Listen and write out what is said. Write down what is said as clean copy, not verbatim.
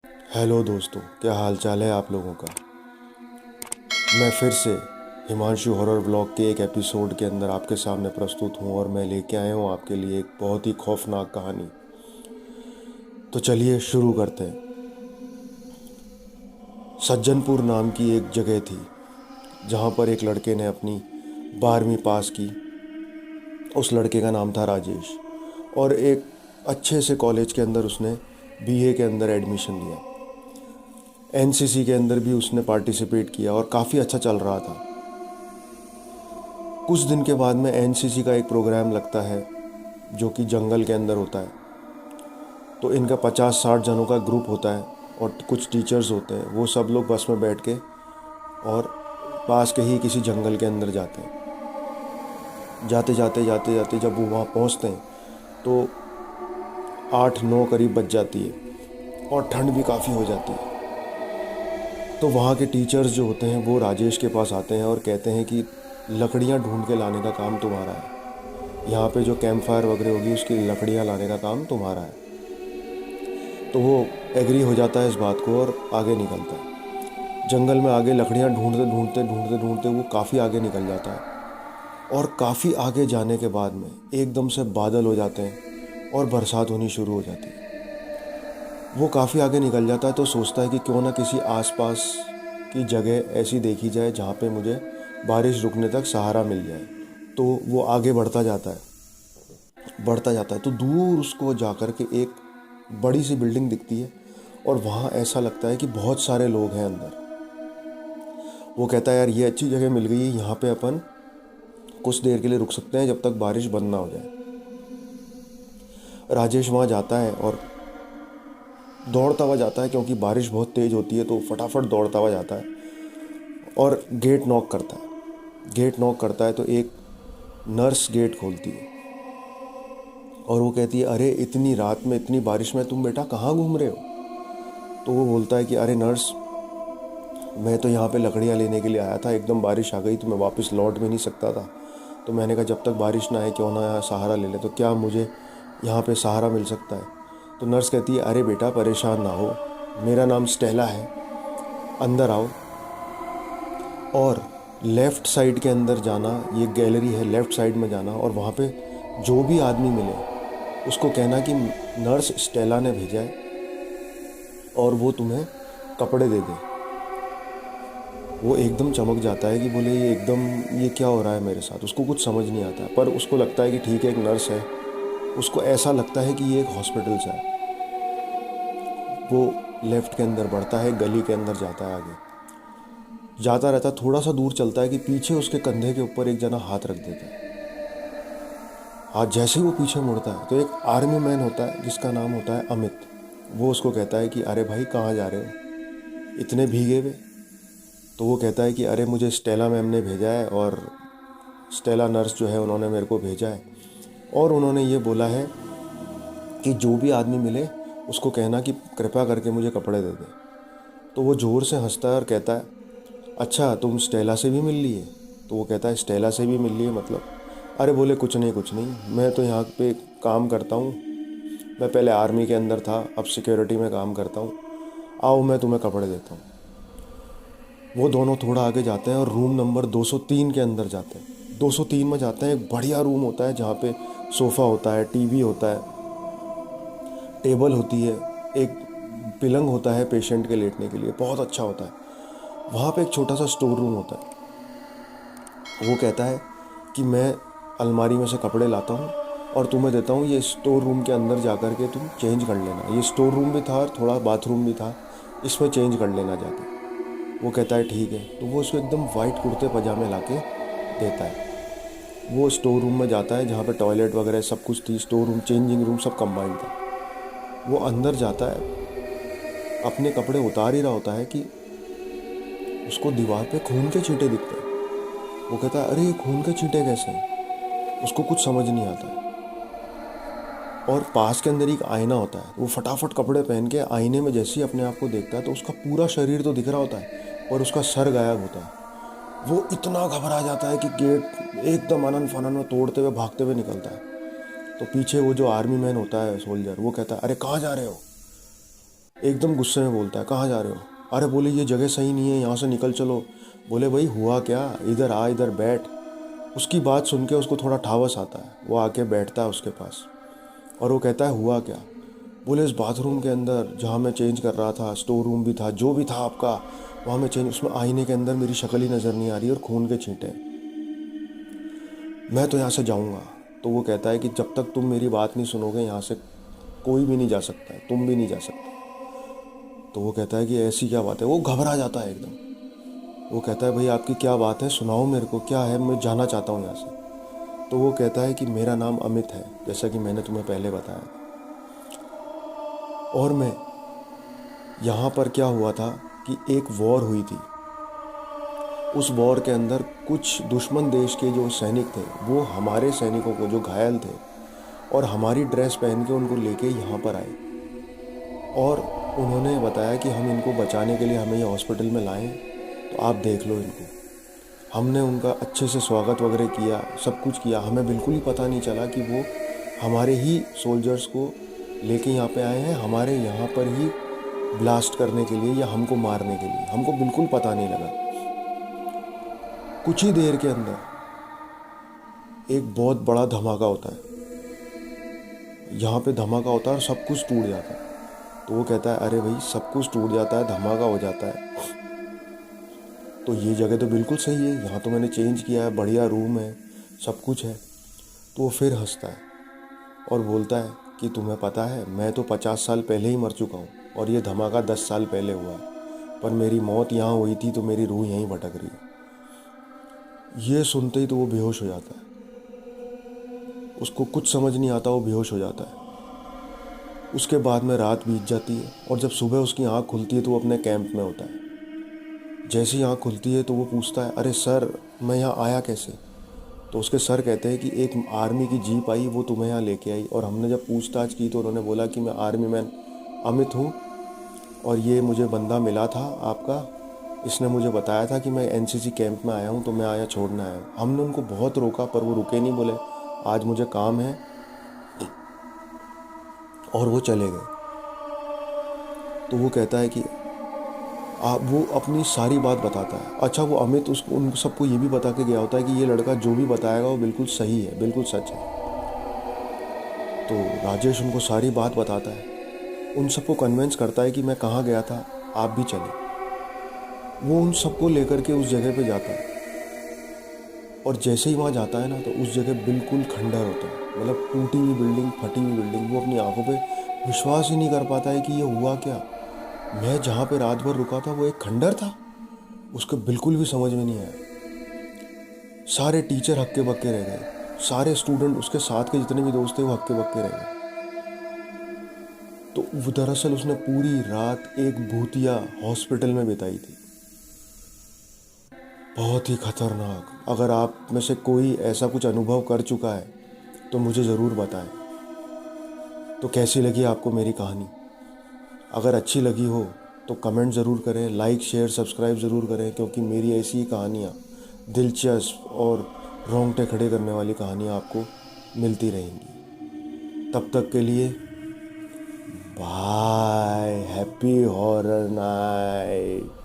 Hello दोस्तों, क्या हाल चाल है आप लोगों का। मैं फिर से हिमांशु हॉरर ब्लॉग के एक एपिसोड के अंदर आपके सामने प्रस्तुत हूँ और मैं लेके आया हूँ आपके लिए एक बहुत ही खौफनाक कहानी। तो चलिए शुरू करते हैं। सज्जनपुर नाम की एक जगह थी जहाँ पर एक लड़के ने अपनी 12वीं पास की। उस लड़के का नाम था राजेश और एक अच्छे से कॉलेज के अंदर उसने बीए के अंदर एडमिशन लिया। एनसीसी के अंदर भी उसने पार्टिसिपेट किया और काफ़ी अच्छा चल रहा था। कुछ दिन के बाद में एनसीसी का एक प्रोग्राम लगता है जो कि जंगल के अंदर होता है। तो इनका 50-60 जनों का ग्रुप होता है और कुछ टीचर्स होते हैं। वो सब लोग बस में बैठ के और पास के ही किसी जंगल के अंदर जाते हैं। जाते जाते जब वो वहाँ पहुँचते हैं तो 8-9 करीब बज जाती है और ठंड भी काफ़ी हो जाती है। तो वहाँ के टीचर्स जो होते हैं वो राजेश के पास आते हैं और कहते हैं कि लकड़ियाँ ढूंढ के लाने का काम तुम्हारा है। यहाँ पे जो कैंप फायर वगैरह होगी उसकी लकड़ियाँ लाने का काम तुम्हारा है। तो वो एग्री हो जाता है इस बात को और आगे निकलता है। जंगल में आगे लकड़ियाँ ढूंढते वो काफ़ी आगे निकल जाता है। और काफ़ी आगे जाने के बाद में एकदम से बादल हो जाते हैं और बरसात होनी शुरू हो जाती है। वो काफ़ी आगे निकल जाता है तो सोचता है कि क्यों ना किसी आसपास की जगह ऐसी देखी जाए जहाँ पे मुझे बारिश रुकने तक सहारा मिल जाए। तो वो आगे बढ़ता जाता है तो दूर उसको जा कर के एक बड़ी सी बिल्डिंग दिखती है और वहाँ ऐसा लगता है कि बहुत सारे लोग हैं अंदर। वो कहता है यार ये अच्छी जगह मिल गई है, यहाँ पे अपन कुछ देर के लिए रुक सकते हैं जब तक बारिश बंद ना हो जाए। राजेश वहाँ जाता है और दौड़ता हुआ जाता है क्योंकि बारिश बहुत तेज़ होती है तो फटाफट दौड़ता हुआ जाता है और गेट नॉक करता है तो एक नर्स गेट खोलती है और वो कहती है अरे इतनी रात में इतनी बारिश में तुम बेटा कहाँ घूम रहे हो। तो वो बोलता है कि अरे नर्स, मैं तो यहाँ पे लकड़ियाँ लेने के लिए आया था, एकदम बारिश आ गई तो मैं वापस लौट भी नहीं सकता था। तो मैंने कहा जब तक बारिश ना आए क्यों ना यहाँ सहारा ले ले, तो क्या मुझे यहाँ पे सहारा मिल सकता है। तो नर्स कहती है अरे बेटा परेशान ना हो, मेरा नाम स्टेला है, अंदर आओ और लेफ़्ट साइड के अंदर जाना, ये गैलरी है, लेफ़्ट साइड में जाना और वहाँ पे जो भी आदमी मिले उसको कहना कि नर्स स्टेला ने भेजा है और वो तुम्हें कपड़े दे दे। वो एकदम चमक जाता है कि बोले ये क्या हो रहा है मेरे साथ। उसको कुछ समझ नहीं आता पर उसको लगता है कि ठीक है एक नर्स है। उसको ऐसा लगता है कि ये एक हॉस्पिटल से है। वो लेफ़्ट के अंदर बढ़ता है, गली के अंदर जाता है, आगे जाता रहता है। थोड़ा सा दूर चलता है कि पीछे उसके कंधे के ऊपर एक जना हाथ रख देता है। हाथ जैसे ही वो पीछे मुड़ता है तो एक आर्मी मैन होता है जिसका नाम होता है अमित। वो उसको कहता है कि अरे भाई कहाँ जा रहे हो इतने भीगे हुए। तो वो कहता है कि अरे मुझे स्टेला मैम ने भेजा है और स्टेला नर्स जो है उन्होंने मेरे को भेजा है और उन्होंने ये बोला है कि जो भी आदमी मिले उसको कहना कि कृपया करके मुझे कपड़े दे दे। तो वो ज़ोर से हंसता है और कहता है अच्छा तुम स्टेला से भी मिल लिए। तो वो कहता है स्टेला से भी मिल लिए मतलब। अरे बोले कुछ नहीं, मैं तो यहाँ पे काम करता हूँ, मैं पहले आर्मी के अंदर था, अब सिक्योरिटी में काम करता हूँ, आओ मैं तुम्हें कपड़े देता हूँ। वो दोनों थोड़ा आगे जाते हैं और रूम नंबर 203 के अंदर जाते हैं। 203 में जाते हैं, एक बढ़िया रूम होता है जहाँ पे सोफ़ा होता है, टीवी होता है, टेबल होती है, एक पलंग होता है पेशेंट के लेटने के लिए, बहुत अच्छा होता है। वहाँ पे एक छोटा सा स्टोर रूम होता है। वो कहता है कि मैं अलमारी में से कपड़े लाता हूँ और तुम्हें देता हूँ, ये स्टोर रूम के अंदर जा कर के तुम चेंज कर लेना। ये स्टोर रूम भी था और थोड़ा बाथरूम भी था, इसमें चेंज कर लेना जाके। वो कहता है ठीक है। तो वो उसको एकदम वाइट कुर्ते पजामे ला के देता है। वो स्टोर रूम में जाता है जहाँ पे टॉयलेट वगैरह सब कुछ थी, स्टोर रूम चेंजिंग रूम सब कंबाइंड था। वो अंदर जाता है, अपने कपड़े उतार ही रहा होता है कि उसको दीवार पे खून के छींटे दिखते हैं। वो कहता है अरे ये खून के छींटे कैसे हैं। उसको कुछ समझ नहीं आता है। और पास के अंदर एक आईना होता है। वो फटाफट कपड़े पहन के आईने में जैसे ही अपने आप को देखता है तो उसका पूरा शरीर तो दिख रहा होता है और उसका सर गायब होता है। वो इतना घबरा जाता है कि गेट एकदम अनन फनन में तोड़ते हुए भागते हुए निकलता है। तो पीछे वो जो आर्मी मैन होता है सोल्जर, वो कहता है अरे कहाँ जा रहे हो। एकदम गुस्से में बोलता है, कहाँ जा रहे हो? अरे बोले ये जगह सही नहीं है, यहाँ से निकल चलो। बोले भाई हुआ क्या, इधर आ, इधर बैठ। उसकी बात सुन के उसको थोड़ा ठावस आता है, वो आके बैठता है उसके पास और वो कहता है हुआ क्या? बोले इस बाथरूम के अंदर जहाँ मैं चेंज कर रहा था, स्टोर रूम भी था, जो भी था आपका, वहाँ मैं चेंज, उसमें आईने के अंदर मेरी शक्ल ही नज़र नहीं आ रही और खून के छींटे हैं। मैं तो यहाँ से जाऊँगा। तो वो कहता है कि जब तक तुम मेरी बात नहीं सुनोगे यहाँ से कोई भी नहीं जा सकता है, तुम भी नहीं जा सकते। तो वो कहता है कि ऐसी क्या बात है, वो घबरा जाता है एकदम। वो कहता है भाई आपकी क्या बात है, सुनाओ मेरे को, क्या है, मैं जाना चाहता हूँ यहाँ से। तो वो कहता है कि मेरा नाम अमित है, जैसा कि मैंने तुम्हें पहले बताया, और मैं यहाँ पर क्या हुआ था कि एक वॉर हुई थी। उस वॉर के अंदर कुछ दुश्मन देश के जो सैनिक थे वो हमारे सैनिकों को जो घायल थे और हमारी ड्रेस पहन के उनको लेके यहाँ पर आए, और उन्होंने बताया कि हम इनको बचाने के लिए हमें ये हॉस्पिटल में लाएं, तो आप देख लो इनको। हमने उनका अच्छे से स्वागत वगैरह किया, सब कुछ किया। हमें बिल्कुल ही पता नहीं चला कि वो हमारे ही सोल्जर्स को लेके यहाँ पे आए हैं, हमारे यहाँ पर ही ब्लास्ट करने के लिए या हमको मारने के लिए। हमको बिल्कुल पता नहीं लगा। कुछ ही देर के अंदर एक बहुत बड़ा धमाका होता है, यहाँ पे धमाका होता है और सब कुछ टूट जाता है। तो वो कहता है अरे भाई सब कुछ टूट जाता है, धमाका हो जाता है, तो ये जगह तो बिल्कुल सही है, यहाँ तो मैंने चेंज किया है, बढ़िया रूम है, सब कुछ है। तो वो फिर हंसता है और बोलता है कि तुम्हें पता है मैं तो 50 साल पहले ही मर चुका हूँ और ये धमाका 10 साल पहले हुआ है, पर मेरी मौत यहाँ हुई थी तो मेरी रूह यहीं भटक रही है। ये सुनते ही तो वो बेहोश हो जाता है, उसको कुछ समझ नहीं आता, वो बेहोश हो जाता है। उसके बाद में रात बीत जाती है और जब सुबह उसकी आँख खुलती है तो वो अपने कैंप में होता है। जैसे ही आँख खुलती है तो वो पूछता है अरे सर मैं यहाँ आया कैसे? तो उसके सर कहते हैं कि एक आर्मी की जीप आई, वो तुम्हें यहाँ लेके आई, और हमने जब पूछताछ की तो उन्होंने बोला कि मैं आर्मी मैन अमित हूँ और ये मुझे बंदा मिला था आपका, इसने मुझे बताया था कि मैं एनसीसी कैंप में आया हूँ तो मैं आया छोड़ने आया हूँ। हमने उनको बहुत रोका पर वो रुके नहीं, बोले आज मुझे काम है, और वो चले गए। तो वो कहता है कि वो अपनी सारी बात बताता है। अच्छा वो अमित उसको उन सबको ये भी बता के गया होता है कि ये लड़का जो भी बताएगा वो बिल्कुल सही है, बिल्कुल सच है। तो राजेश उनको सारी बात बताता है, उन सबको कन्विंस करता है कि मैं कहाँ गया था, आप भी चले। वो उन सबको लेकर के उस जगह पे जाता है और जैसे ही वहाँ जाता है ना तो उस जगह बिल्कुल खंडर होता है, मतलब टूटी हुई बिल्डिंग, फटी हुई बिल्डिंग। वो अपनी आंखों पे विश्वास ही नहीं कर पाता है कि ये हुआ क्या, मैं जहाँ पे रात भर रुका था वो एक खंडर था। उसको बिल्कुल भी समझ में नहीं आया। सारे टीचर हक्के बक्के रह गए, सारे स्टूडेंट उसके साथ के जितने भी दोस्त थे वो हक्के बक्के रह गए। तो वो दरअसल उसने पूरी रात एक भूतिया हॉस्पिटल में बिताई थी। बहुत ही खतरनाक। अगर आप में से कोई ऐसा कुछ अनुभव कर चुका है तो मुझे ज़रूर बताएं। तो कैसी लगी आपको मेरी कहानी? अगर अच्छी लगी हो तो कमेंट ज़रूर करें, लाइक शेयर सब्सक्राइब ज़रूर करें, क्योंकि मेरी ऐसी ही कहानियाँ, दिलचस्प और रोंगटे खड़े करने वाली कहानियाँ आपको मिलती रहेंगी। तब तक के लिए बाय, हैप्पी हॉरर नाइट।